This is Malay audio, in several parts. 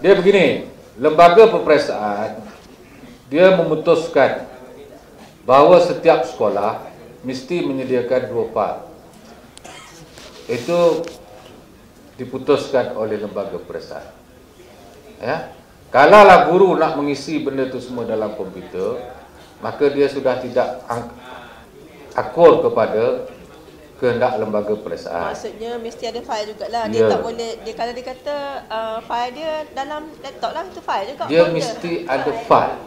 Dia begini, lembaga peperiksaan dia memutuskan bahawa setiap sekolah mesti menyediakan 2 file. Itu diputuskan oleh lembaga peperiksaan. Ya. Kalaulah guru nak mengisi benda itu semua dalam komputer, maka dia sudah tidak akur kepada kehendak lembaga peperiksaan. Maksudnya mesti ada file jugalah. Dia tak boleh, kalau dia kata file dia dalam laptop lah, itu file juga. Dia mesti ada file.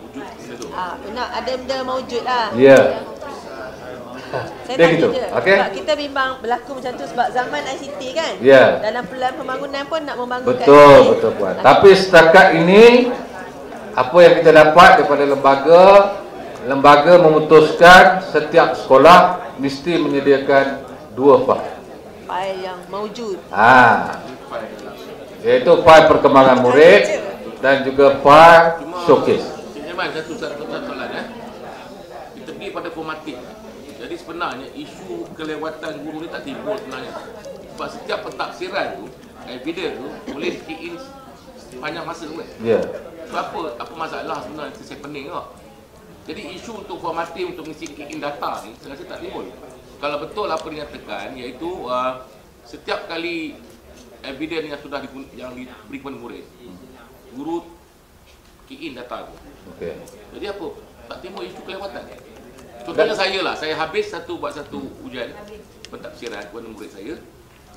Nak ada benda maujud lah. Ya. Saya Dia tanya gitu. je. Okey. Sebab kita bimbang berlaku macam tu sebab zaman ICT kan. Ya. Dalam pelan pembangunan pun nak membangunkan. Betul puan. Tapi setakat ini apa yang kita dapat daripada lembaga memutuskan setiap sekolah mesti menyediakan 2 file. File yang maujud. Iaitu file perkembangan murid dan juga file showcase. Memang satu soalan kita pergi pada formatik. Jadi sebenarnya isu kelewatan guru ni tak timbul sebenarnya. Sebab setiap pentafsiran tu, evidence tu boleh di-in sepanjang masa tu kan. Ya. So apa masalah sebenarnya, saya pening tak. Jadi isu untuk formatik untuk mengisi key-in data ni saya rasa tak timbul. Kalau betul apa dinyatakan iaitu setiap kali evidence yang sudah diberi kepada murid, guru key-in data tu. Okey. Jadi apa? Tak timbul isu kelewatan. Contohnya saya habis buat satu ujian pentafsiran kepada murid saya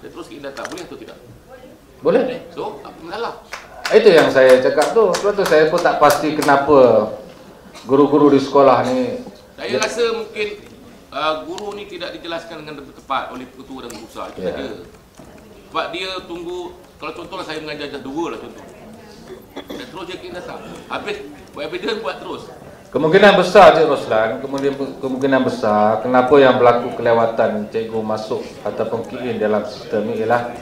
terus key-in data, boleh atau tidak? Boleh. So, apa masalah? Itu yang saya cakap tu. Sebab tu saya pun tak pasti kenapa guru-guru di sekolah ni. Saya rasa mungkin guru ni tidak dijelaskan dengan tepat oleh ketua dan guru besar. Itu saja. Sebab dia tunggu, kalau contohlah saya mengajar dah 2 lah contoh. Dan terus dia kena datang. Habis buat evidence buat terus. Kemungkinan besar Cik Roslan, kemungkinan besar kenapa yang berlaku kelewatan cikgu masuk ataupun key-in dalam sistem ni ialah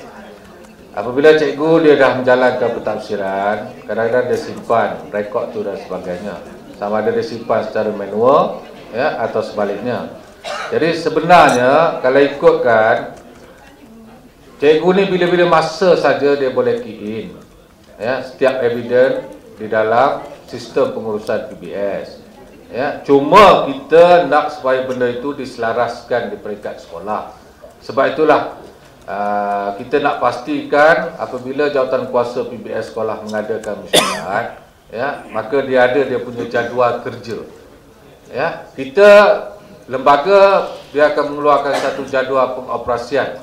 apabila cikgu dia dah menjalankan pentafsiran, kadang-kadang dia simpan rekod tu dan sebagainya. Sama ada dia simpan secara manual ya atau sebaliknya. Jadi sebenarnya kalau ikutkan cikgu ni bila-bila masa saja dia boleh key-in ya setiap evidence di dalam sistem pengurusan PBS. Ya, cuma kita nak supaya benda itu diselaraskan di peringkat sekolah. Sebab itulah kita nak pastikan apabila jawatan kuasa PBS sekolah mengadakan mesyuarat, ya, maka dia ada dia punya jadual kerja. Ya, kita lembaga dia akan mengeluarkan satu jadual pengoperasian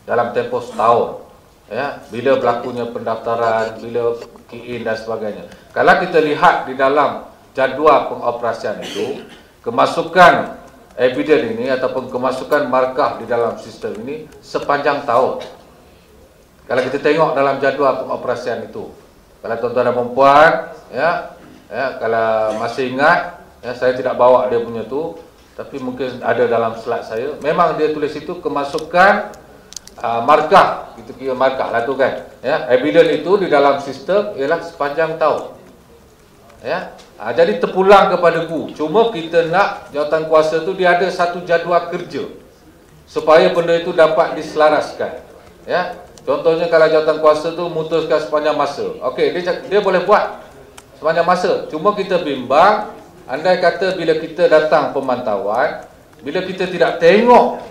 dalam tempoh setahun. Ya, bila berlakunya pendaftaran, bila key-in dan sebagainya. Kalau kita lihat di dalam jadual pengoperasian itu, kemasukan evidence ini ataupun kemasukan markah di dalam sistem ini sepanjang tahun. Kalau kita tengok dalam jadual pengoperasian itu, kalau tuan-tuan dan puan, ya, kalau masih ingat, ya, saya tidak bawa dia punya tu, tapi mungkin ada dalam slide saya. Memang dia tulis itu kemasukan markah, kita kira markah lah tu kan. Ya, evidence itu di dalam sistem ialah sepanjang tahun. Ya, jadi terpulang kepada guru. Cuma kita nak jawatan kuasa tu dia ada satu jadual kerja supaya benda itu dapat diselaraskan. Ya, contohnya kalau jawatan kuasa tu memutuskan sepanjang masa, okey, dia boleh buat sepanjang masa. Cuma kita bimbang, andai kata bila kita datang pemantauan, bila kita tidak tengok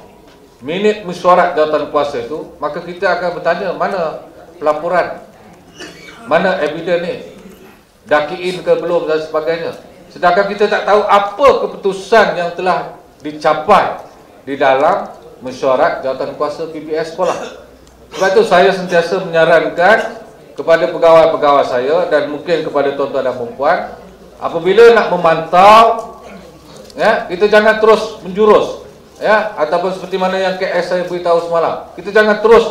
minit mesyuarat jawatan kuasa itu, maka kita akan bertanya mana pelaporan, mana evidence ni, dah key-in ke belum dan sebagainya. Sedangkan kita tak tahu apa keputusan yang telah dicapai di dalam mesyuarat jawatan kuasa PBS sekolah. Sebab itu saya sentiasa menyarankan kepada pegawai-pegawai saya dan mungkin kepada tuan-tuan dan puan, apabila nak memantau, ya, kita jangan terus menjurus. Ya, ataupun seperti mana yang KS saya beritahu semalam, kita jangan terus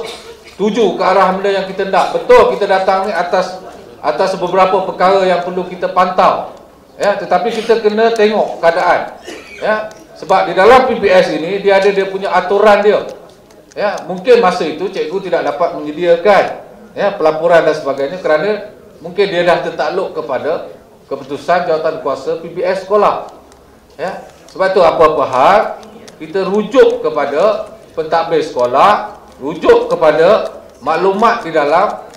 tuju ke arah benda yang kita nak. Betul kita datang ni atas beberapa perkara yang perlu kita pantau. Ya, tetapi kita kena tengok keadaan. Ya, sebab di dalam PBS ini dia ada dia punya aturan dia. Ya, mungkin masa itu cikgu tidak dapat menyediakan ya pelaporan dan sebagainya kerana mungkin dia dah tertakluk kepada keputusan jawatan kuasa PBS sekolah. Ya, sebab itu apa-apa hal kita rujuk kepada pentadbir sekolah, rujuk kepada maklumat di dalam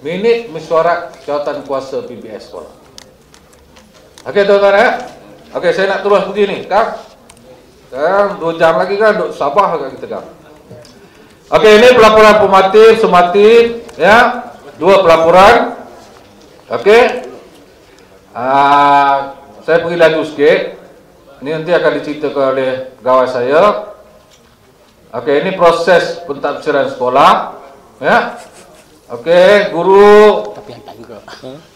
minit mesyuarat jawatan kuasa PBS sekolah. Okey tuan-tuan Okey, saya nak terus pergi ni. Kang 2 jam lagi kan duk Sabah kat kita kan. Okey, ini pelaporan formatif, sumatif ya. 2 pelaporan. Okey. Saya pergi laju sikit. Ini nanti akan diceritakan oleh pegawai saya. Okey, ini proses pentafsiran sekolah ya. Okey, guru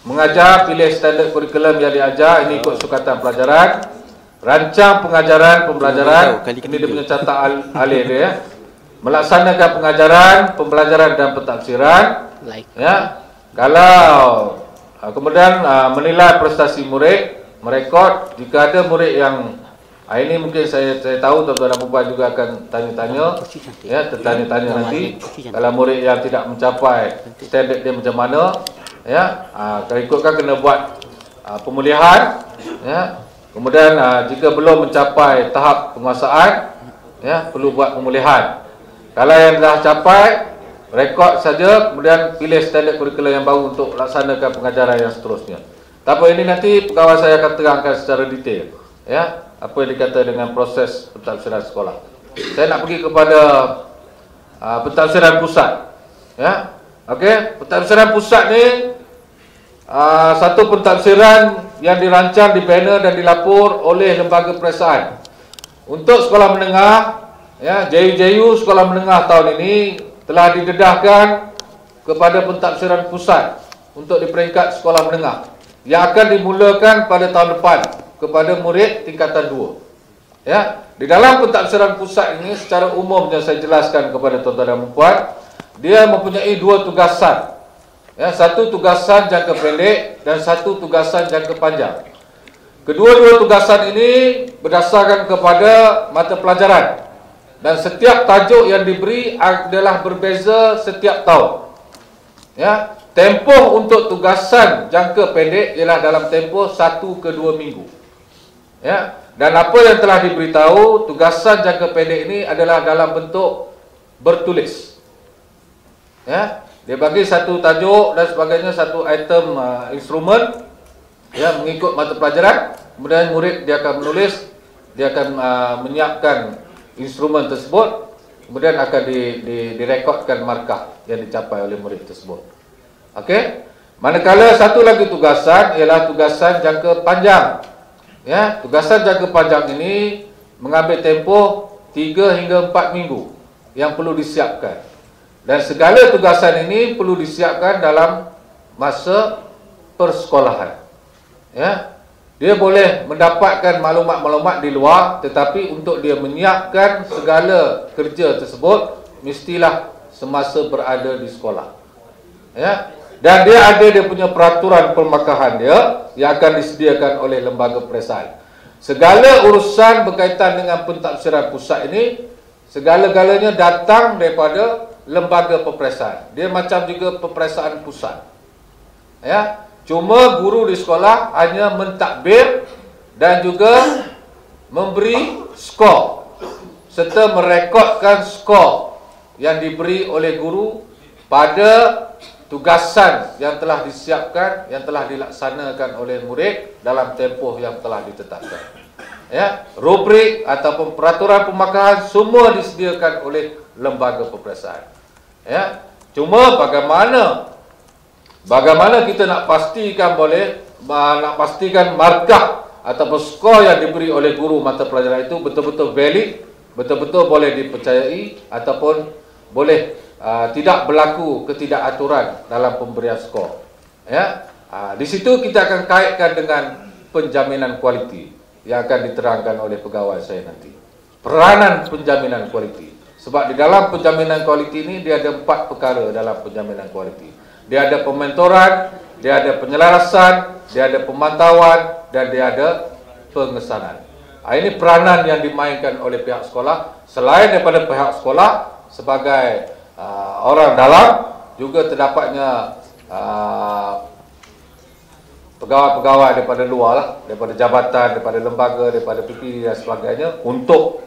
mengajar, pilih standard kurikulum yang diajar, ini ikut sukatan pelajaran, rancang pengajaran, pembelajaran, ini dia punya catat alih dia ya. Melaksanakan pengajaran, pembelajaran dan pentafsiran ya. Kalau kemudian menilai prestasi murid, merekod jika ada murid yang ini mungkin saya tahu tuan-tuan dan puan juga akan tanya-tanya ya, tertanya-tanya nanti kalau murid yang tidak mencapai standard dia macam mana ya, kalau ikutkan kena buat pemulihan ya. Kemudian jika belum mencapai tahap penguasaan ya, perlu buat pemulihan. Kalau yang dah capai, rekod saja, kemudian pilih standard kurikulum yang baru untuk laksanakan pengajaran yang seterusnya. Tapi ini nanti pegawai saya akan terangkan secara detail ya, apa yang dikata dengan proses pentafsiran sekolah. Saya nak pergi kepada pentafsiran pusat ya. Okey, pentafsiran pusat ni satu pentafsiran yang dirancang, dibina dan dilapor oleh lembaga periksaan. Untuk sekolah menengah ya, JU sekolah menengah tahun ini telah didedahkan kepada pentafsiran pusat untuk di peringkat sekolah menengah yang akan dimulakan pada tahun depan kepada murid tingkatan 2. Ya, di dalam pentafsiran pusat ini secara umum yang saya jelaskan kepada tuan-tuan dan puan, dia mempunyai 2 tugasan. Ya, satu tugasan jangka pendek dan satu tugasan jangka panjang. Kedua-dua tugasan ini berdasarkan kepada mata pelajaran dan setiap tajuk yang diberi adalah berbeza setiap tahun. Ya, tempoh untuk tugasan jangka pendek ialah dalam tempoh 1 ke 2 minggu. Ya, dan apa yang telah diberitahu, tugasan jangka pendek ini adalah dalam bentuk bertulis. Ya, dia bagi satu tajuk dan sebagainya, satu item instrumen ya, mengikut mata pelajaran. Kemudian murid dia akan menulis, dia akan menyiapkan instrumen tersebut, kemudian akan direkodkan markah yang dicapai oleh murid tersebut. Okey. Manakala satu lagi tugasan ialah tugasan jangka panjang. Ya, tugasan jangka panjang ini mengambil tempoh 3 hingga 4 minggu yang perlu disiapkan. Dan segala tugasan ini perlu disiapkan dalam masa persekolahan. Ya, dia boleh mendapatkan maklumat-maklumat di luar, tetapi untuk dia menyiapkan segala kerja tersebut mestilah semasa berada di sekolah. Ya, dan dia punya peraturan permakahan dia yang akan disediakan oleh lembaga periksaan. Segala urusan berkaitan dengan pentafsiran pusat ini, segala-galanya datang daripada lembaga peperiksaan. Dia macam juga peperiksaan pusat. Ya, cuma guru di sekolah hanya mentadbir dan juga memberi skor serta merekodkan skor yang diberi oleh guru pada tugasan yang telah disiapkan, yang telah dilaksanakan oleh murid dalam tempoh yang telah ditetapkan. Ya, rubrik ataupun peraturan pemakahan semua disediakan oleh lembaga peperiksaan. Ya, cuma bagaimana kita nak pastikan markah ataupun skor yang diberi oleh guru mata pelajaran itu betul-betul valid, betul-betul boleh dipercayai ataupun boleh tidak berlaku ketidakaturan dalam pemberian skor. Ya, di situ kita akan kaitkan dengan penjaminan kualiti yang akan diterangkan oleh pegawai saya nanti. Peranan penjaminan kualiti. Sebab di dalam penjaminan kualiti ini dia ada 4 perkara dalam penjaminan kualiti. Dia ada pementoran, dia ada penyelarasan, dia ada pemantauan dan dia ada pengesanan. Ini peranan yang dimainkan oleh pihak sekolah. Selain daripada pihak sekolah sebagai orang dalam, juga terdapatnya pegawai-pegawai daripada luar lah, daripada jabatan, daripada lembaga, daripada PPD dan sebagainya untuk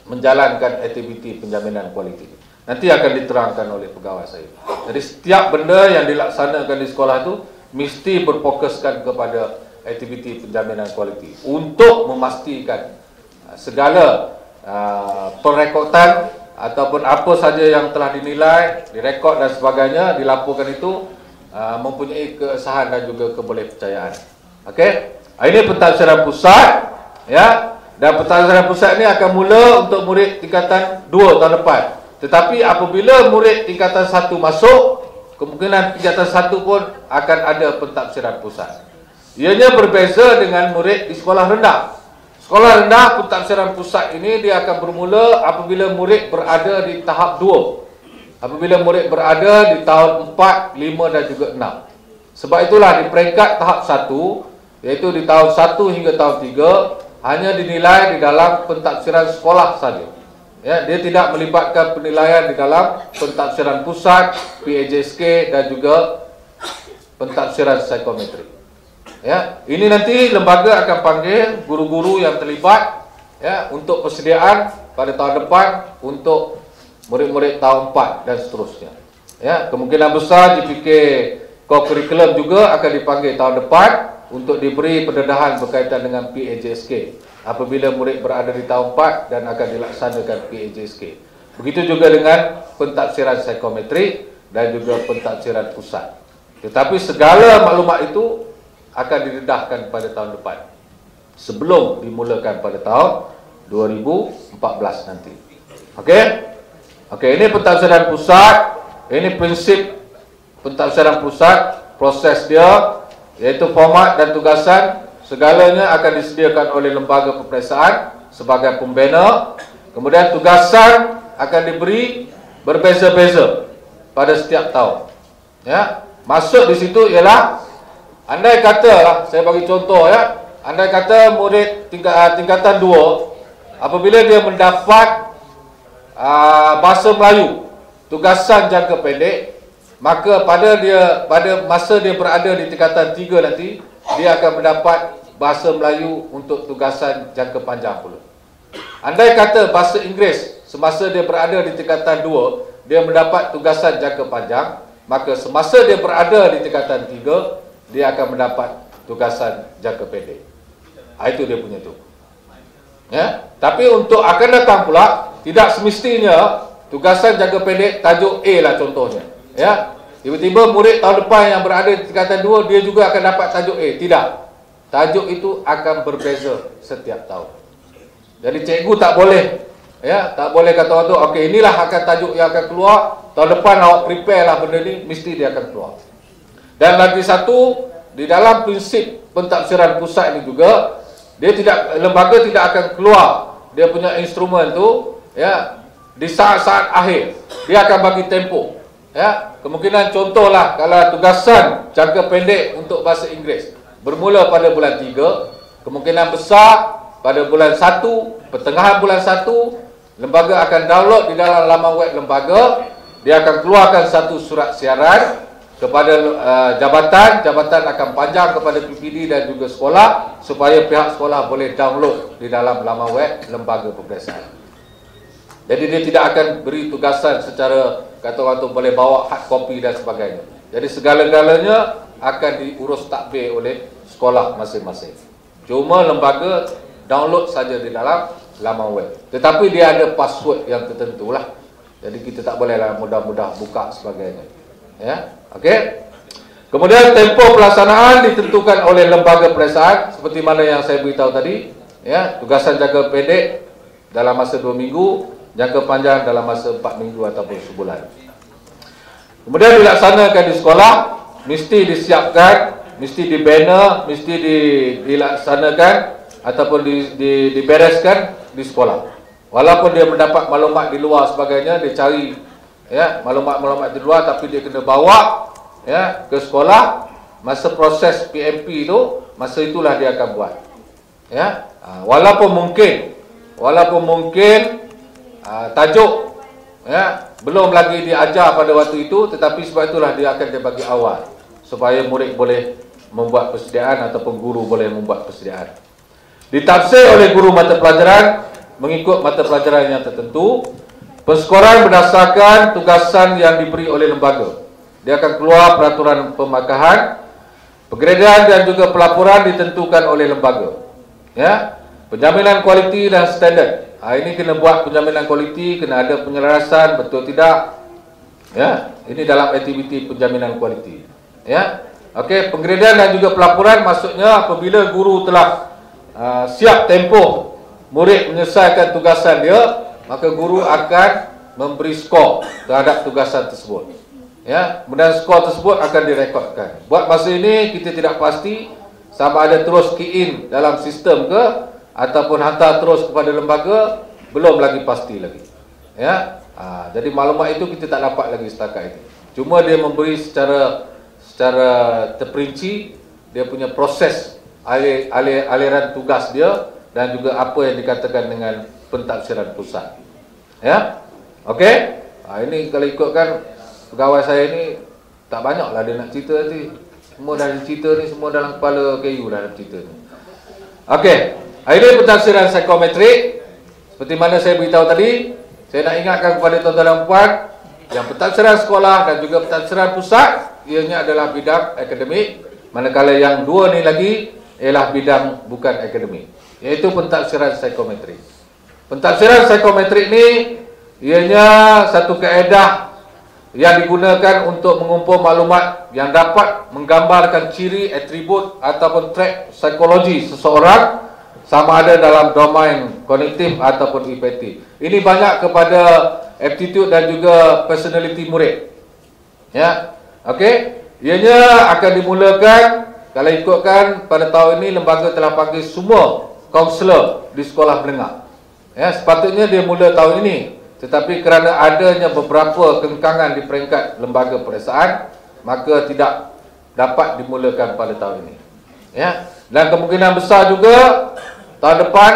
menjalankan aktiviti penjaminan kualiti. nanti akan diterangkan oleh pegawai saya. Jadi setiap benda yang dilaksanakan di sekolah itu mesti berfokuskan kepada aktiviti penjaminan kualiti untuk memastikan segala perekodan ataupun apa saja yang telah dinilai, direkod dan sebagainya, dilaporkan itu mempunyai keabsahan dan juga kebolehpercayaan. Okey, ini pentafsiran pusat, ya. Dan pentafsiran pusat ini akan mula untuk murid tingkatan 2 tahun depan. Tetapi apabila murid tingkatan 1 masuk, kemungkinan tingkatan 1 pun akan ada pentafsiran pusat. Ianya berbeza dengan murid di sekolah rendah. Sekolah rendah, pentafsiran pusat ini dia akan bermula apabila murid berada di tahap 2. Apabila murid berada di tahun 4, 5 dan juga 6. Sebab itulah di peringkat tahap 1, iaitu di tahun 1 hingga tahun 3, hanya dinilai di dalam pentafsiran sekolah saja. Ya, dia tidak melibatkan penilaian di dalam pentafsiran pusat, PAJSK dan juga pentafsiran psikometri. Ya, ini nanti lembaga akan panggil guru-guru yang terlibat, ya, untuk persediaan pada tahun depan untuk murid-murid tahun 4 dan seterusnya. Ya, kemungkinan besar JPK co-curriculum juga akan dipanggil tahun depan untuk diberi pendedahan berkaitan dengan PAJSK apabila murid berada di tahun 4 dan akan dilaksanakan PAJSK. Begitu juga dengan pentafsiran psikometri dan juga pentafsiran pusat. Tetapi segala maklumat itu akan didedahkan pada tahun depan sebelum dimulakan pada tahun 2014 nanti. Okey? Okey, ini pentafsiran pusat. Ini prinsip pentafsiran pusat, proses dia, iaitu format dan tugasan segalanya akan disediakan oleh lembaga peperiksaan sebagai pembina. Kemudian tugasan akan diberi berbeza-beza pada setiap tahun. Ya, masuk di situ ialah, andai kata, saya bagi contoh ya, andai kata murid tingkatan 2 apabila dia mendapat bahasa Melayu tugasan jangka pendek, maka pada masa dia berada di tingkatan 3 nanti, dia akan mendapat bahasa Melayu untuk tugasan jangka panjang pula. Andai kata bahasa Inggeris semasa dia berada di tingkatan 2, dia mendapat tugasan jangka panjang, maka semasa dia berada di tingkatan 3, dia akan mendapat tugasan jangka pendek. Itu dia punya tu. Ya, tapi untuk akan datang pula, tidak semestinya tugasan jangka pendek tajuk A lah contohnya. Ya, tiba-tiba murid tahun depan yang berada di tingkatan 2 dia juga akan dapat tajuk A. Tidak. Tajuk itu akan berbeza setiap tahun. Jadi cikgu tak boleh, ya, tak boleh kata waktu, okey, inilah akan tajuk yang akan keluar, tahun depan awak prepare lah benda ni, mesti dia akan keluar. Dan lagi satu, di dalam prinsip pentafsiran pusat ini juga, lembaga tidak akan keluar dia punya instrumen tu, ya, di saat-saat akhir. Dia akan bagi tempoh. Ya, kemungkinan contohlah kalau tugasan jangka pendek untuk bahasa Inggeris bermula pada bulan 3, kemungkinan besar pada bulan 1, pertengahan bulan 1, lembaga akan download di dalam laman web lembaga. Dia akan keluarkan satu surat siaran kepada jabatan akan panjang kepada PPD dan juga sekolah supaya pihak sekolah boleh download di dalam laman web lembaga peperiksaan. Jadi dia tidak akan beri tugasan secara kata orang tu boleh bawa hard copy dan sebagainya. Jadi segala-galanya akan diurus takbir oleh sekolah masing-masing. Cuma lembaga download saja di dalam laman web. Tetapi dia ada password yang tertentu lah. Jadi kita tak bolehlah mudah-mudah buka sebagainya. Ya, okey. Kemudian tempoh pelaksanaan ditentukan oleh lembaga peperiksaan seperti mana yang saya beritahu tadi. Ya, tugasan jangka pendek dalam masa 2 minggu, jangka panjang dalam masa 4 minggu ataupun sebulan. Kemudian dilaksanakan di sekolah, mesti disiapkan, mesti dibina, mesti dilaksanakan ataupun dibereskan di sekolah. Walaupun dia mendapat maklumat di luar sebagainya, dia cari, ya, maklumat-maklumat di luar, tapi dia kena bawa, ya, ke sekolah. Masa proses PMP itu, masa itulah dia akan buat. Ya, walaupun mungkin tajuk, ya, belum lagi diajar pada waktu itu, tetapi sebab itulah dia akan dibagi awal supaya murid boleh membuat persediaan ataupun guru boleh membuat persediaan. Ditafsir oleh guru mata pelajaran mengikut mata pelajaran yang tertentu. Penskoran berdasarkan tugasan yang diberi oleh lembaga. Dia akan keluar peraturan pemakahan, penggradaan dan juga pelaporan ditentukan oleh lembaga. Ya, penjaminan kualiti dan standard. Ini kena buat penjaminan kualiti, kena ada penyelarasan, betul tidak? Ya, ini dalam aktiviti penjaminan kualiti. Ya, okey, penggradaan dan juga pelaporan maksudnya apabila guru telah siap tempoh murid menyelesaikan tugasan dia, maka guru akan memberi skor terhadap tugasan tersebut. Ya, kemudian skor tersebut akan direkodkan. Buat masa ini kita tidak pasti sama ada terus key in dalam sistem ke ataupun hantar terus kepada lembaga, belum lagi pasti lagi. Ya, jadi maklumat itu kita tak dapat lagi setakat itu. Cuma dia memberi secara terperinci dia punya proses aliran tugas dia dan juga apa yang dikatakan dengan pentafsiran pusat. Ya, okey. Ini kalau ikutkan pegawai saya ni tak banyak lah dia nak cerita nanti. Semua dah cerita ni, semua dalam kepala KU dah cerita ni. Okey. Ini pentafsiran psikometrik. Seperti mana saya beritahu tadi, saya nak ingatkan kepada tuan-tuan dan puan, yang pentafsiran sekolah dan juga pentafsiran pusat ianya adalah bidang akademik, manakala yang dua ni lagi ialah bidang bukan akademik, iaitu pentafsiran psikometrik. Pentafsiran psikometrik ni ianya satu kaedah yang digunakan untuk mengumpul maklumat yang dapat menggambarkan ciri, atribut ataupun trait psikologi seseorang, sama ada dalam domain kognitif ataupun afektif. Ini banyak kepada aptitude dan juga personality murid. Ya, okey. Ianya akan dimulakan kalau ikutkan pada tahun ini lembaga telah panggil semua kaunselor di sekolah menengah. Ya, sepatutnya dia mula tahun ini, tetapi kerana adanya beberapa kengkangan di peringkat lembaga peperiksaan, maka tidak dapat dimulakan pada tahun ini. Ya, dan kemungkinan besar juga tahun depan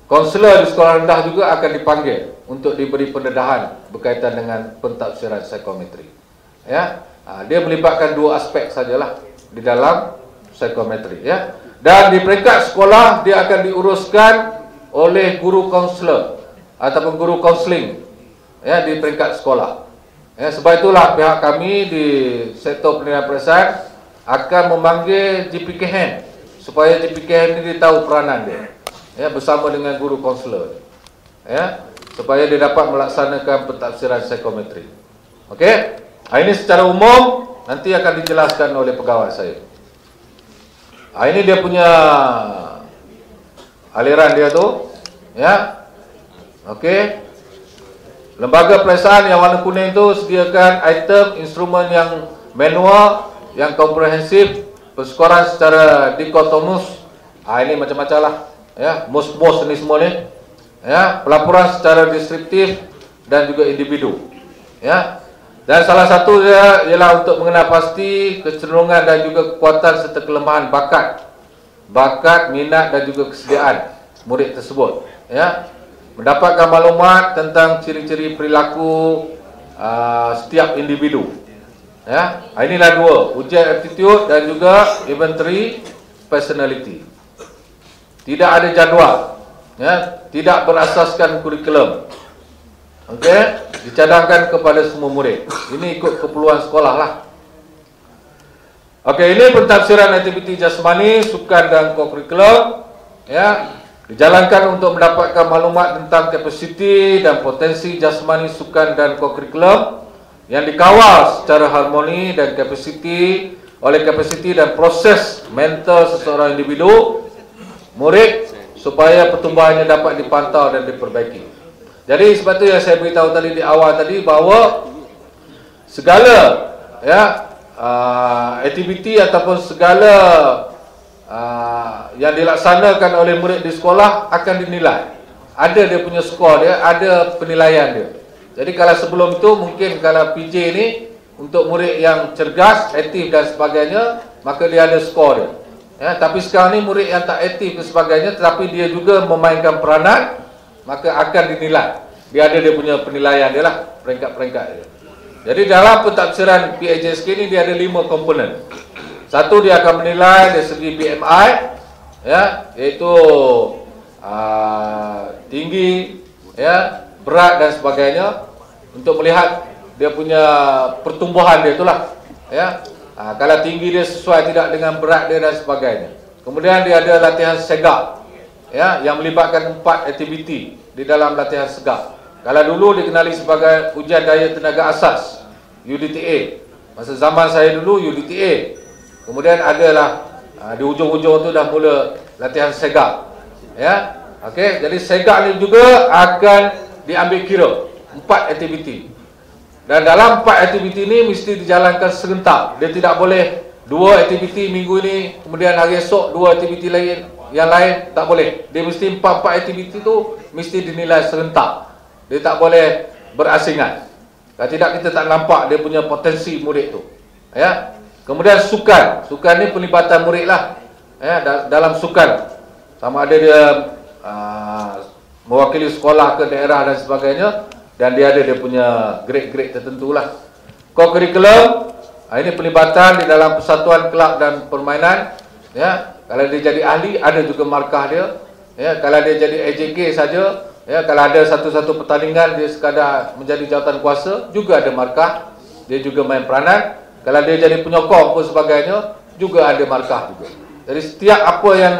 kaunselor di sekolah rendah juga akan dipanggil untuk diberi pendedahan berkaitan dengan pentafsiran psikometri. Ya, dia melibatkan dua aspek sajalah di dalam psikometri. Ya, dan di peringkat sekolah dia akan diuruskan oleh guru kaunselor ataupun guru kaunseling, ya, di peringkat sekolah. Ya, sebab itulah pihak kami di sektor pendidikan peperiksaan akan memanggil GPKN supaya GPKN ini tahu peranan dia, ya, bersama dengan guru kaunselor, ya, supaya dia dapat melaksanakan pentafsiran psikometri. Okey, ini secara umum nanti akan dijelaskan oleh pegawai saya. Ini dia punya aliran dia tu, ya. Okey. Lembaga peperiksaan yang warna kuning tu sediakan item instrumen yang manual, yang komprehensif, penskoran secara dikotomus. Ini macam-macam lah, ya, mus-mus ni semua ni. Ya, pelaporan secara deskriptif dan juga individu. Ya. Dan salah satu dia ialah untuk mengenal pasti kecenderungan dan juga kekuatan serta kelemahan bakat, minat dan juga kesediaan murid tersebut. Ya, mendapatkan maklumat tentang ciri-ciri perilaku setiap individu. Ya, inilah dua, ujian aptitude dan juga inventory personality. Tidak ada jadual, ya, tidak berasaskan kurikulum. Okey, dicadangkan kepada semua murid. Ini ikut keperluan sekolah lah. Okey, ini pentafsiran aktiviti jasmani, sukan dan kurikulum. Ya, dijalankan untuk mendapatkan maklumat tentang kapasiti dan potensi jasmani, sukan dan kurikulum yang dikawal secara harmoni dan kapasiti oleh kapasiti dan proses mental seseorang individu murid supaya pertumbuhannya dapat dipantau dan diperbaiki. Jadi sebab itu yang saya beritahu tadi di awal tadi bahawa segala, ya, aktiviti ataupun segala yang dilaksanakan oleh murid di sekolah akan dinilai. Ada dia punya skor dia, ada penilaian dia. Jadi kalau sebelum itu mungkin kalau PJ ni untuk murid yang cergas, aktif dan sebagainya, maka dia ada skor dia. Ya, tapi sekarang ni murid yang tak aktif dan sebagainya tetapi dia juga memainkan peranan, maka akan dinilai. Dia ada dia punya penilaian dia lah, peringkat-peringkat dia. Jadi dalam pentafsiran PAJSK ni dia ada 5 komponen. Satu, dia akan menilai dari segi BMI, ya, iaitu tinggi, ya, berat dan sebagainya, untuk melihat dia punya pertumbuhan dia itulah, ya. Kalau tinggi dia sesuai tidak dengan berat dia dan sebagainya. Kemudian dia ada latihan segak, ya, yang melibatkan 4 aktiviti di dalam latihan segak. Kalau dulu dikenali sebagai ujian daya tenaga asas, UDTA. Masa zaman saya dulu UDTA. Kemudian adalah di ujung-ujung tu dah mula latihan segak, ya. Okey, jadi segak ni juga akan diambil kira 4 aktiviti. Dan dalam 4 aktiviti ni mesti dijalankan serentak. Dia tidak boleh 2 aktiviti minggu ini, kemudian hari esok 2 aktiviti lain, yang lain tak boleh. Dia mesti 4 aktiviti tu mesti dinilai serentak. Dia tak boleh berasingan. Kalau tidak kita tak nampak dia punya potensi murid tu. Ya. Kemudian sukan. Sukan ni pelibatan murid lah. Ya, dalam sukan. Sama ada dia mewakili sekolah ke daerah dan sebagainya, dan dia ada dia punya grade-grade tertentu lah. Co-curriculum, ini pelibatan di dalam persatuan kelab dan permainan. Ya, kalau dia jadi ahli ada juga markah dia. Ya, kalau dia jadi AJK saja, ya, kalau ada satu-satu pertandingan dia sekadar menjadi jawatan kuasa, juga ada markah. Dia juga main peranan. Kalau dia jadi penyokong pun sebagainya, juga ada markah juga. Jadi setiap apa yang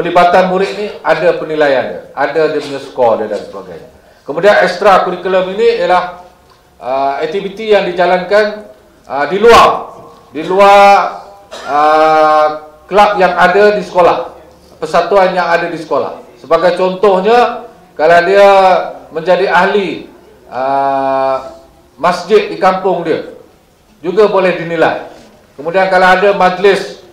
pelibatan murid ni ada penilaian dia, ada dia punya skor dia dan sebagainya. Kemudian ekstra kurikulum ini ialah aktiviti yang dijalankan di luar kelab yang ada di sekolah, persatuan yang ada di sekolah. Sebagai contohnya, kalau dia menjadi ahli masjid di kampung dia, juga boleh dinilai. Kemudian kalau ada majlis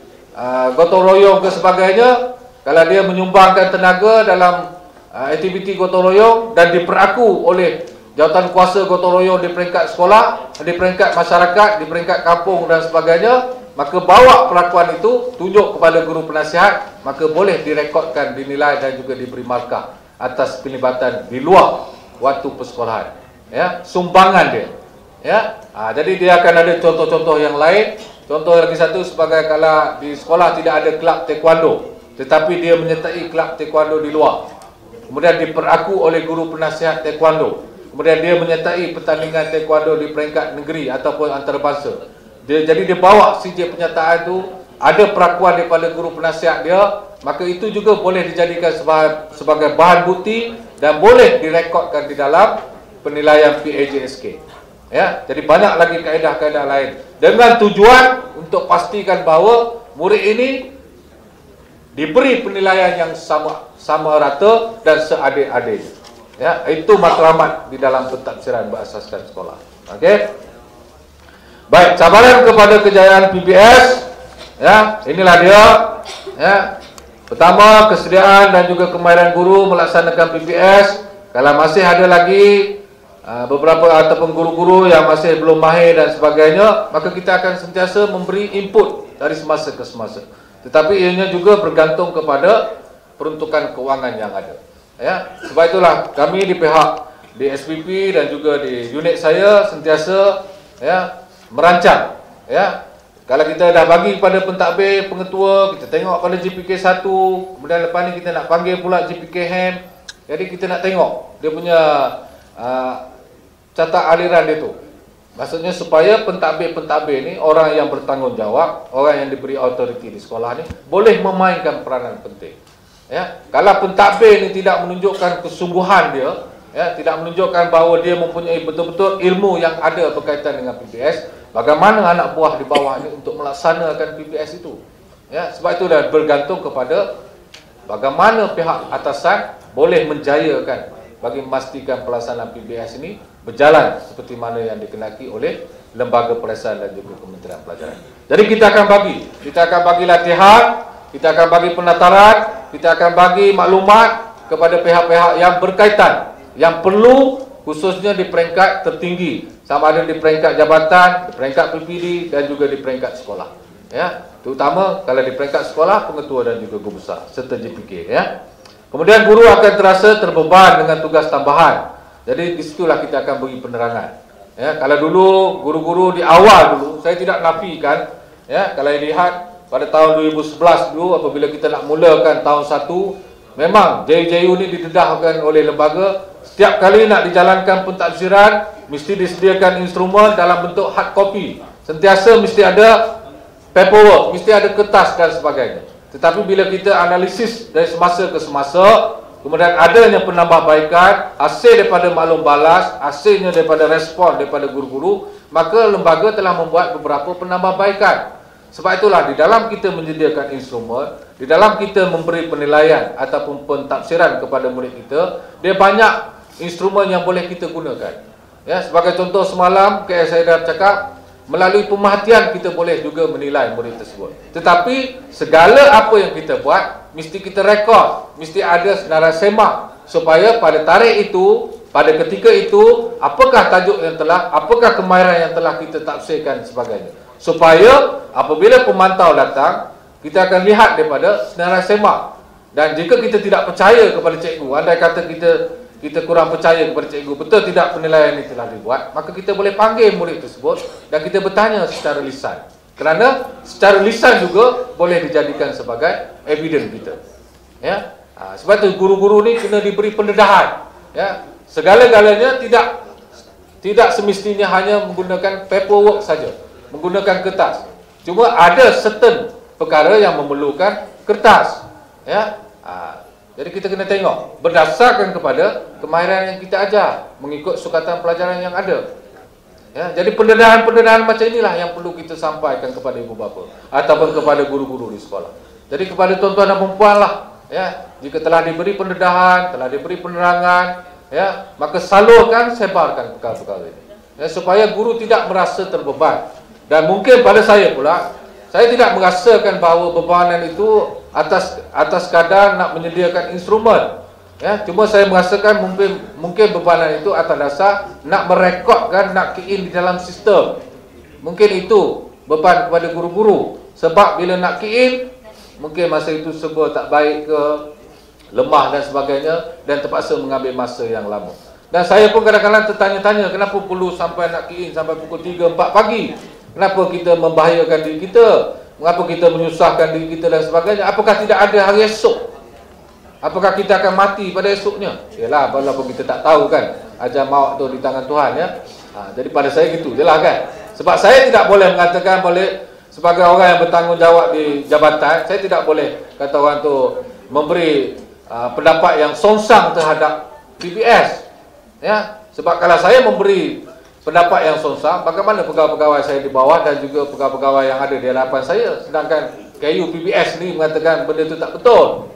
gotong royong ke sebagainya, kalau dia menyumbangkan tenaga dalam aktiviti gotong royong dan diperaku oleh jawatan kuasa gotong royong di peringkat sekolah, di peringkat masyarakat, di peringkat kampung dan sebagainya, maka bawa perakuan itu tunjuk kepada guru penasihat, maka boleh direkodkan, dinilai dan juga diberi markah atas pelibatan di luar waktu persekolahan. Ya, sumbangan dia. Ya, jadi dia akan ada contoh-contoh yang lain. Contoh lagi satu, sebagai kalau di sekolah tidak ada kelab taekwondo, tetapi dia menyertai kelab taekwondo di luar, kemudian diperaku oleh guru penasihat taekwondo, kemudian dia menyertai pertandingan taekwondo di peringkat negeri ataupun antarabangsa. Jadi dia bawa CJ penyertaan tu, ada perakuan daripada guru penasihat dia, maka itu juga boleh dijadikan sebagai bahan bukti dan boleh direkodkan di dalam penilaian PAJSK. Ya, jadi banyak lagi kaedah-kaedah lain dengan tujuan untuk pastikan bahawa murid ini diberi penilaian yang sama rata dan seadil-adilnya. Ya, itu matlamat di dalam pentafsiran berasaskan sekolah. Okey. Baik, cabaran kepada kejayaan PBS, ya, inilah dia. Ya. Pertama, kesediaan dan juga kemahiran guru melaksanakan PBS. Kalau masih ada lagi beberapa ataupun guru-guru yang masih belum mahir dan sebagainya, maka kita akan sentiasa memberi input dari semasa ke semasa. Tetapi ianya juga bergantung kepada peruntukan kewangan yang ada. Ya, sebab itulah kami di pihak di SPP dan juga di unit saya sentiasa, ya, merancang. Ya, kalau kita dah bagi kepada pentadbir, pengetua, kita tengok pada GPK 1, kemudian lepas ni kita nak panggil pula GPK HAM. Jadi kita nak tengok dia punya catat aliran dia tu. Maksudnya supaya pentadbir-pentadbir ni, orang yang bertanggungjawab, orang yang diberi autoriti di sekolah ni, boleh memainkan peranan penting. Ya, kalau pentadbir ni tidak menunjukkan kesungguhan dia, ya, tidak menunjukkan bahawa dia mempunyai betul-betul ilmu yang ada berkaitan dengan PBS, bagaimana anak buah di bawah ni untuk melaksanakan PBS itu? Ya, sebab itu dah bergantung kepada bagaimana pihak atasan boleh menjayakan bagi memastikan pelaksanaan PBS ini berjalan seperti mana yang dikenaki oleh Lembaga Pelaksana dan juga Kementerian Pelajaran. Jadi kita akan bagi latihan, kita akan bagi penataran, kita akan bagi maklumat kepada pihak-pihak yang berkaitan, yang perlu khususnya di peringkat tertinggi, sama ada di peringkat jabatan, di peringkat PPD dan juga di peringkat sekolah. Ya, terutama kalau di peringkat sekolah, pengetua dan juga guru besar serta JPK. Ya. Kemudian guru akan terasa terbeban dengan tugas tambahan. Jadi disitulah kita akan beri penerangan. Ya, kalau dulu guru-guru di awal dulu, saya tidak nafikan, ya, kalau lihat pada tahun 2011 dulu apabila kita nak mulakan tahun 1, memang JJU ni didedahkan oleh lembaga setiap kali nak dijalankan pentadbiran mesti disediakan instrumen dalam bentuk hard copy. Sentiasa mesti ada paperwork, mesti ada kertas dan sebagainya. Tetapi bila kita analisis dari semasa ke semasa, kemudian adanya penambahbaikan, hasil daripada maklum balas, hasilnya daripada respon daripada guru-guru, maka lembaga telah membuat beberapa penambahbaikan. Sebab itulah di dalam kita menyediakan instrumen, di dalam kita memberi penilaian ataupun pentafsiran kepada murid kita, dia banyak instrumen yang boleh kita gunakan. Ya, sebagai contoh semalam saya dah cakap, melalui pemerhatian kita boleh juga menilai murid tersebut. Tetapi segala apa yang kita buat mesti kita rekod, mesti ada senarai semak supaya pada tarikh itu, pada ketika itu, apakah tajuk yang telah, apakah kemahiran yang telah kita tafsirkan sebagainya. Supaya apabila pemantau datang, kita akan lihat daripada senarai semak. Dan jika kita tidak percaya kepada cikgu, andai kata kita kurang percaya kepada cikgu, betul tidak penilaian ini telah dibuat, maka kita boleh panggil murid tersebut dan kita bertanya secara lisan. Kerana secara lisan juga boleh dijadikan sebagai evidence kita. Ya, sebab itu guru-guru ni kena diberi pendedahan. Ya, segala-galanya tidak semestinya hanya menggunakan paperwork saja, menggunakan kertas. Cuma ada certain perkara yang memerlukan kertas. Ya. Jadi kita kena tengok berdasarkan kepada kemahiran yang kita ajar, mengikut sukatan pelajaran yang ada. Ya, jadi pendedahan-pendedahan macam inilah yang perlu kita sampaikan kepada ibu bapa ataupun kepada guru-guru di sekolah. Jadi kepada tuan-tuan dan puan lah, ya, jika telah diberi pendedahan, telah diberi penerangan, ya, maka salurkan, sebarkan perkara-perkara ini. Ya, supaya guru tidak merasa terbeban. Dan mungkin pada saya pula, saya tidak merasakan bahawa bebanan itu atas kadar nak menyediakan instrumen. Ya, cuma saya merasakan mungkin bebanan itu atas dasar nak merekodkan, nak key in di dalam sistem. Mungkin itu beban kepada guru-guru. Sebab bila nak key in, mungkin masa itu serba tak baik ke, lemah dan sebagainya, dan terpaksa mengambil masa yang lama. Dan saya pun kadang-kadang tertanya-tanya, kenapa perlu sampai nak key in sampai pukul 3, 4 pagi? Kenapa kita membahayakan diri kita? Mengapa kita menyusahkan diri kita dan sebagainya? Apakah tidak ada hari esok? Apakah kita akan mati pada esoknya? Yalah, walaupun kita tak tahu kan, ajal maut tu di tangan Tuhan, ya. Jadi pada saya gitu jelah kan. Sebab saya tidak boleh mengatakan sebagai orang yang bertanggungjawab di jabatan, saya tidak boleh kata orang tu memberi pendapat yang songsang terhadap PBS. Ya, sebab kalau saya memberi pendapat yang songsang, bagaimana pegawai-pegawai saya di bawah dan juga pegawai-pegawai yang ada di hadapan saya, sedangkan KU PBS ni mengatakan benda itu tak betul.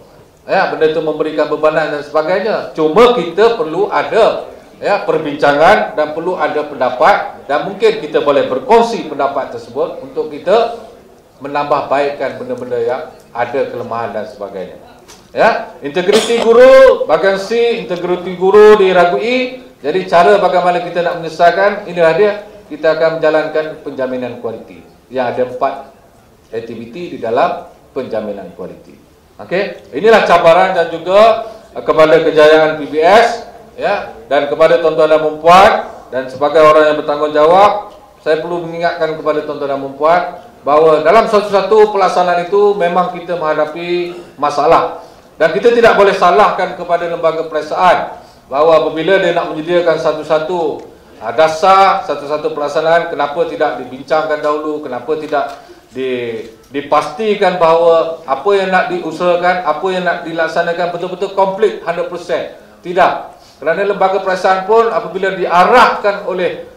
Ya, benda itu memberikan bebanan dan sebagainya. Cuma kita perlu ada, ya, perbincangan dan perlu ada pendapat, dan mungkin kita boleh berkongsi pendapat tersebut untuk kita menambah baikkan benda-benda yang ada kelemahan dan sebagainya. Ya, integriti guru, bahagian C, integriti guru diragui. Jadi cara bagaimana kita nak menyelesaikan, inilah dia, kita akan menjalankan penjaminan kualiti. Yang ada 4 aktiviti di dalam penjaminan kualiti. Okey, inilah cabaran dan juga kepada kejayaan PBS, ya, dan kepada tuan-tuan dan puan, dan sebagai orang yang bertanggungjawab, saya perlu mengingatkan kepada tuan-tuan dan puan bahawa dalam satu-satu pelaksanaan itu memang kita menghadapi masalah. Dan kita tidak boleh salahkan kepada lembaga peperiksaan bahawa apabila dia nak menyediakan satu-satu dasar, satu-satu pelaksanaan, kenapa tidak dibincangkan dahulu, kenapa tidak dipastikan bahawa apa yang nak diusahakan, apa yang nak dilaksanakan betul-betul komplit 100%. Tidak. Kerana lembaga peperiksaan pun apabila diarahkan oleh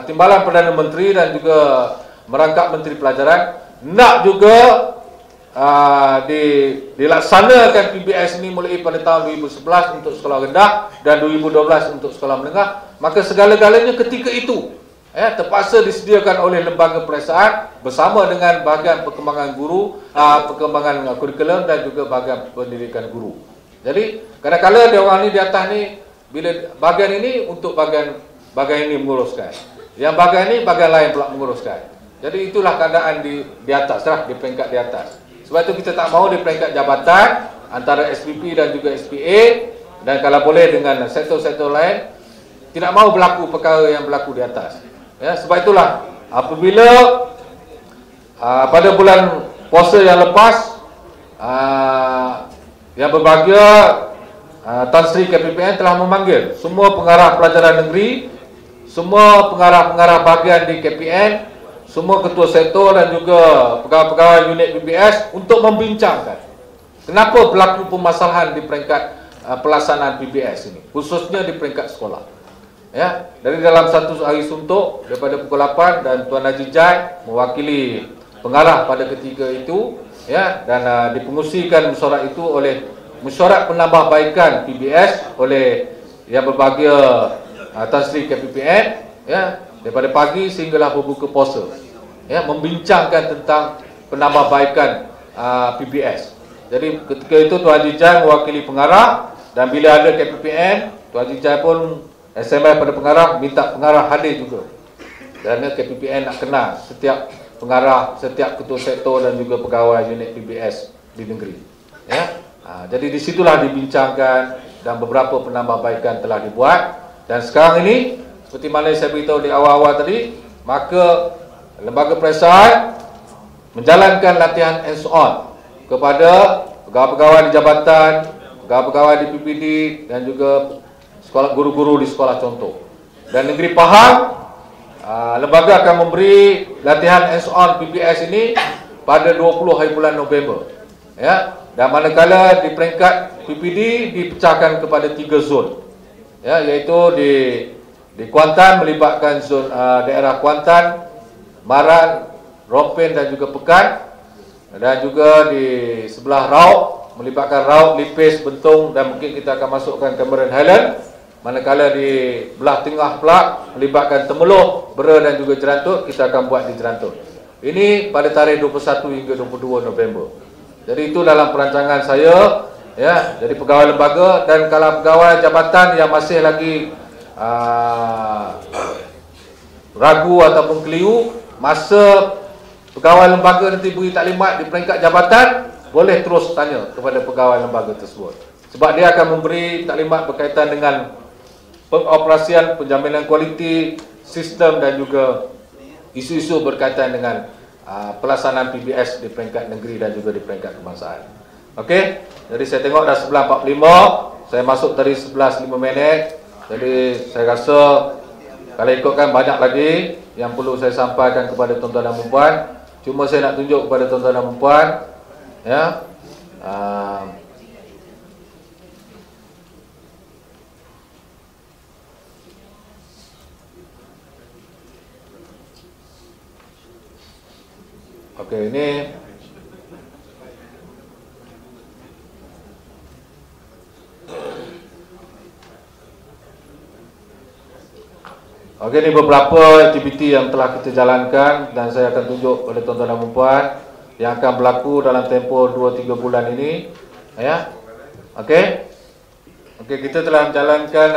Timbalan Perdana Menteri dan juga merangkap Menteri Pelajaran, nak juga dilaksanakan PBS ini mulai pada tahun 2011 untuk sekolah rendah dan 2012 untuk sekolah menengah, maka segala-galanya ketika itu, ya, terpaksa disediakan oleh lembaga peperiksaan bersama dengan bahagian perkembangan guru, perkembangan kurikulum dan juga bahagian pendidikan guru. Jadi kadang-kadang dia orang ni di atas ni, bila bahagian ini untuk bahagian ini menguruskan, yang bahagian ini bahagian lain pula menguruskan. Jadi itulah keadaan di atas lah, di peringkat di atas. Sebab itu kita tak mahu di peringkat jabatan antara SPP dan juga SPA, dan kalau boleh dengan sektor-sektor lain, tidak mahu berlaku perkara yang berlaku di atas. Ya, sebab itulah apabila pada bulan puasa yang lepas, yang berbahagia Tan Sri KPPN telah memanggil semua pengarah pelajaran negeri, semua pengarah-pengarah bahagian di KPN, semua ketua sektor dan juga pegawai-pegawai unit PBS untuk membincangkan kenapa berlaku permasalahan di peringkat pelaksanaan PBS ini, khususnya di peringkat sekolah. Ya, dari dalam satu hari suntuk daripada pukul 8 dan Tuan Haji Jai mewakili pengarah pada ketika itu, ya, dan dipengusikan mesyuarat itu oleh mesyuarat penambahbaikan PBS oleh yang berbahagia Tan Sri KPPN, ya, daripada pagi sehinggalah berbuka puasa, ya, membincangkan tentang penambahbaikan PBS. Jadi ketika itu Tuan Haji Jai mewakili pengarah, dan bila ada KPPN, Tuan Haji Jai pun SMS pada pengarah minta pengarah hadir juga, kerana KPPN nak kenal setiap pengarah, setiap ketua sektor dan juga pegawai unit PBS di negeri, ya. Jadi disitulah dibincangkan dan beberapa penambahbaikan telah dibuat, dan sekarang ini seperti mana saya beritahu di awal-awal tadi, maka lembaga peperiksaan menjalankan latihan hands on kepada pegawai-pegawai di jabatan, pegawai-pegawai di PPD dan juga sekolah guru-guru di sekolah contoh. Dan negeri Pahang, lembaga akan memberi latihan hands on PBS ini pada 20 hari bulan November, ya. Dan manakala di peringkat PPD dipecahkan kepada 3 zon, ya, iaitu di Kuantan melibatkan zon daerah Kuantan, Maran, Ropen dan juga Pekan, dan juga di sebelah Raub melibatkan Raub, Lipis, Bentong, dan mungkin kita akan masukkan Cameron Highland. Manakala di belah tengah pula melibatkan Temeloh, Bera dan juga Jerantut, kita akan buat di Jerantut. Ini pada tarikh 21 hingga 22 November. Jadi itu dalam perancangan saya, ya. Jadi pegawai lembaga, dan kalau pegawai jabatan yang masih lagi ragu ataupun keliru, masa pegawai lembaga nanti beri taklimat di peringkat jabatan, boleh terus tanya kepada pegawai lembaga tersebut, sebab dia akan memberi taklimat berkaitan dengan pengoperasian, penjaminan kualiti, sistem dan juga isu-isu berkaitan dengan pelaksanaan PBS di peringkat negeri dan juga di peringkat kebangsaan. Okey, jadi saya tengok dah 11.45, saya masuk tadi 11.05. Jadi saya rasa kalau ikutkan banyak lagi yang perlu saya sampaikan kepada tuan-tuan dan puan. Cuma saya nak tunjuk kepada tuan-tuan dan puan, ya, okey, ini okey, ini beberapa aktiviti yang telah kita jalankan dan saya akan tunjuk pada tuan-tuan dan puan yang akan berlaku dalam tempoh 2-3 bulan ini, ya. Okey. Okey, kita telah menjalankan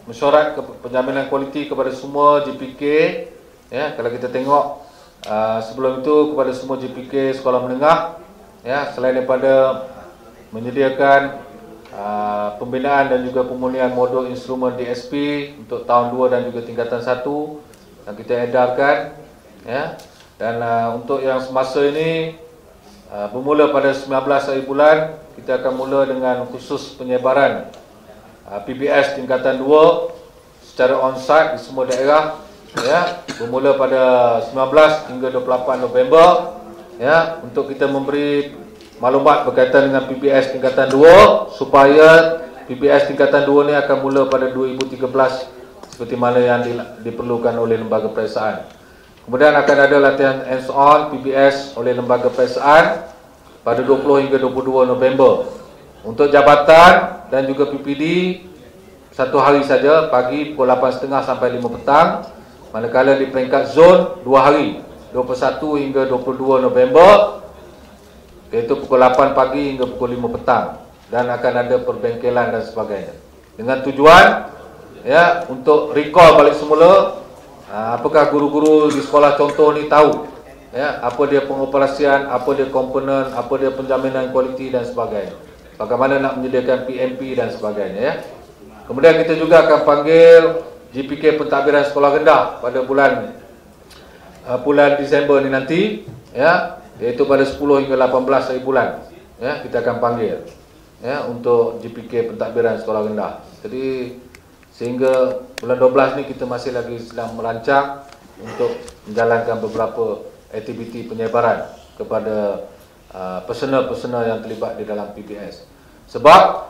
mesyuarat penjaminan kualiti kepada semua JPK, ya. Kalau kita tengok sebelum itu kepada semua JPK sekolah menengah, ya, selain daripada menyediakan pembinaan dan juga pemulihan modul instrumen DSP untuk tahun 2 dan juga tingkatan 1 yang kita edarkan, ya. Dan untuk yang semasa ini bermula pada 19 hari bulan, kita akan mula dengan khusus penyebaran PBS tingkatan 2 secara on-site di semua daerah, ya, bermula pada 19 hingga 28 November, ya, untuk kita memberi maklumat berkaitan dengan PBS tingkatan 2 supaya PBS tingkatan 2 ni akan mula pada 2013 seperti mana yang diperlukan oleh lembaga peperiksaan. Kemudian akan ada latihan hands on PBS oleh lembaga peperiksaan pada 20 hingga 22 November. Untuk jabatan dan juga PPD satu hari saja, pagi pukul 8.30 sampai 5 petang. Manakala di peringkat zon 2 hari, 21 hingga 22 November, iaitu pukul 8 pagi hingga pukul 5 petang, dan akan ada perbengkelan dan sebagainya. Dengan tujuan, ya, untuk recall balik semula, apakah guru-guru di sekolah contoh ni tahu, ya, apa dia pengoperasian, apa dia komponen, apa dia penjaminan kualiti dan sebagainya, bagaimana nak menyediakan PMP dan sebagainya, ya. Kemudian kita juga akan panggil JPK pentadbiran sekolah rendah pada bulan Disember ni nanti, ya, iaitu pada 10 hingga 18 hari bulan, ya, kita akan panggil. ya untuk GPK pentadbiran sekolah rendah. Jadi sehingga bulan 12 ni kita masih lagi sedang merancang untuk menjalankan beberapa aktiviti penyebaran kepada personal-personal yang terlibat di dalam PBS. Sebab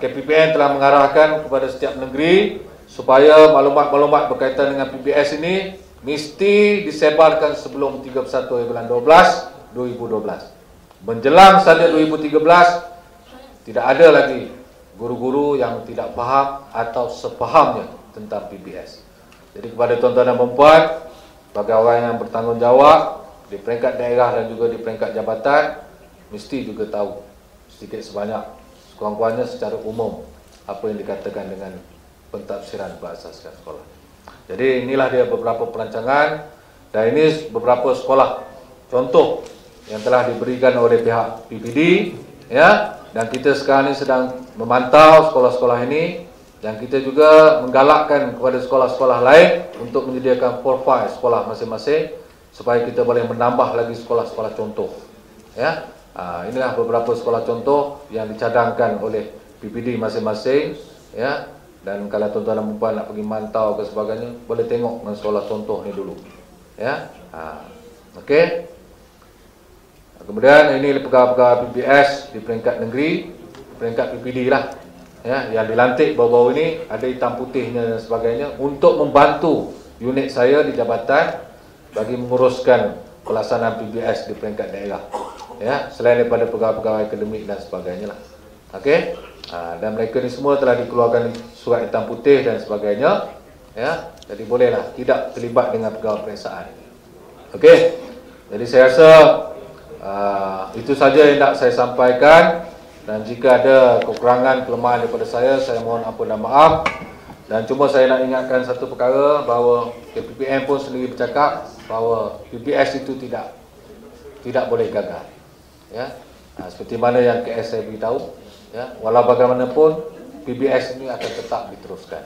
KPPN telah mengarahkan kepada setiap negeri supaya maklumat-maklumat berkaitan dengan PBS ini mesti disebarkan sebelum 31 bulan 12 2012. Menjelang saja 2013 tidak ada lagi guru-guru yang tidak faham atau sepahamnya tentang PBS. Jadi kepada tuan-tuan dan puan-puan, sebagai orang yang bertanggungjawab di peringkat daerah dan juga di peringkat jabatan, mesti juga tahu sedikit sebanyak, sekurang-kurangnya secara umum, apa yang dikatakan dengan pentafsiran berasaskan sekolah. Jadi inilah dia beberapa perancangan, dan ini beberapa sekolah contoh yang telah diberikan oleh pihak PPD, ya. Dan kita sekarang ini sedang memantau sekolah-sekolah ini, dan kita juga menggalakkan kepada sekolah-sekolah lain untuk menyediakan profil sekolah masing-masing supaya kita boleh menambah lagi sekolah-sekolah contoh. Ya, inilah beberapa sekolah contoh yang dicadangkan oleh PPD masing-masing. Ya, dan kalau tuan-tuan dan puan nak pergi mantau ke sebagainya, boleh tengok sekolah contoh ni dulu. Ya, okey. Kemudian ini pegawai-pegawai PBS di peringkat negeri, peringkat PPD lah, ya, yang dilantik baru-baru ini, ada hitam putihnya dan sebagainya, untuk membantu unit saya di jabatan bagi menguruskan pelaksanaan PBS di peringkat daerah, ya, selain daripada pegawai-pegawai akademik dan sebagainya lah. Okey, dan mereka ni semua telah dikeluarkan surat hitam putih dan sebagainya, ya, jadi bolehlah tidak terlibat dengan pegawai periksaan. Okey, jadi saya rasa itu saja yang nak saya sampaikan, dan jika ada kekurangan kelemahan daripada saya mohon ampun dan maaf. Dan cuma saya nak ingatkan satu perkara, bahawa KPPM pun sendiri bercakap bahawa PBS itu tidak boleh gagal, ya. Seperti mana yang KS saya beritahu, ya, walau bagaimanapun PBS ini akan tetap diteruskan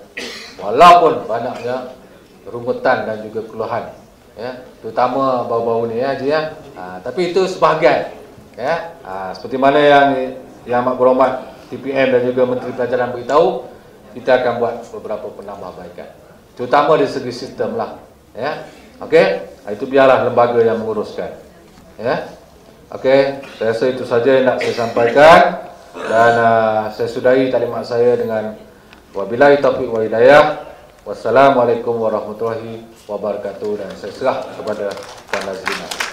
walaupun banyaknya rungutan dan juga keluhan, ya, terutama baru-baru ni, ya, Haji, ya. Tapi itu sebahagian, ya. Seperti mana yang Amat Berhormat TPM dan juga Menteri Pelajaran beritahu, kita akan buat beberapa penambahbaikan, terutama di segi sistem lah, ya. Okey, itu biarlah lembaga yang menguruskan, ya. Okey, saya rasa itu saja yang nak saya sampaikan, dan saya sudahi taklimat saya dengan wabillahi taufiq wa hidayah. Wassalamualaikum warahmatullahi wabarakatuh, dan saya serah kepada Puan Nazrina.